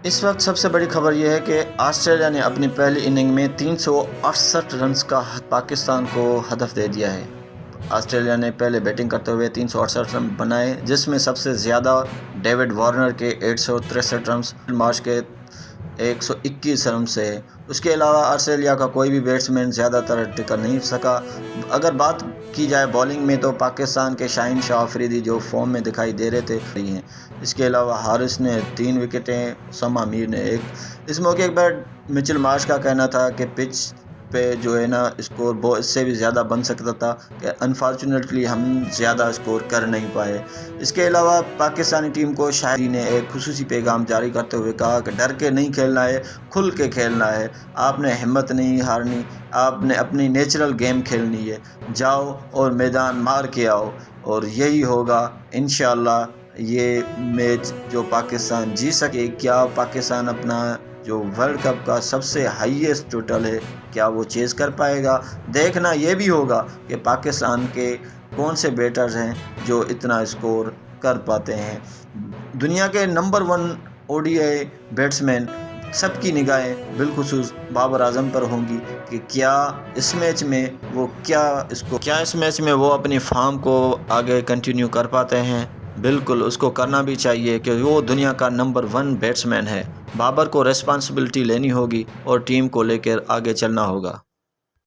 اس وقت سب سے بڑی خبر یہ ہے کہ آسٹریلیا نے اپنی پہلی اننگ میں 368 رنز کا پاکستان کو ہدف دے دیا ہے۔ آسٹریلیا نے پہلے بیٹنگ کرتے ہوئے 368 رن بنائے، جس میں سب سے زیادہ ڈیوڈ وارنر کے 863 رنز، مارش کے 121 رن سے۔ اس کے علاوہ آسٹریلیا کا کوئی بھی بیٹسمین زیادہ تر ٹکر نہیں سکا۔ اگر بات کی جائے بالنگ میں تو پاکستان کے شاہین شاہ آفریدی جو فارم میں دکھائی دے رہے تھے ہیں۔ اس کے علاوہ حارث نے 3 وکٹیں، اسامہ میر نے 1۔ اس موقع پر مچل مارش کا کہنا تھا کہ پچ پہ جو ہے نا اسکور اس سے بھی زیادہ بن سکتا تھا کہ انفارچونیٹلی ہم زیادہ اسکور کر نہیں پائے۔ اس کے علاوہ پاکستانی ٹیم کو شاہری نے ایک خصوصی پیغام جاری کرتے ہوئے کہا کہ ڈر کے نہیں کھیلنا ہے، کھل کے کھیلنا ہے، آپ نے ہمت نہیں ہارنی، آپ نے اپنی نیچرل گیم کھیلنی ہے، جاؤ اور میدان مار کے آؤ، اور یہی ہوگا انشاءاللہ۔ یہ میچ جو پاکستان جیت سکے، کیا پاکستان اپنا جو ورلڈ کپ کا سب سے ہائیسٹ ٹوٹل ہے کیا وہ چیز کر پائے گا؟ دیکھنا یہ بھی ہوگا کہ پاکستان کے کون سے بیٹرز ہیں جو اتنا اسکور کر پاتے ہیں۔ دنیا کے نمبر 1 ODI بیٹسمین سب کی نگاہیں بالخصوص بابر اعظم پر ہوں گی کہ کیا اس میچ میں وہ اپنی فارم کو آگے کنٹینیو کر پاتے ہیں۔ بالکل اس کو کرنا بھی چاہیے کہ وہ دنیا کا نمبر 1 بیٹسمین ہے۔ بابر کو ریسپانسبلٹی لینی ہوگی اور ٹیم کو لے کر آگے چلنا ہوگا۔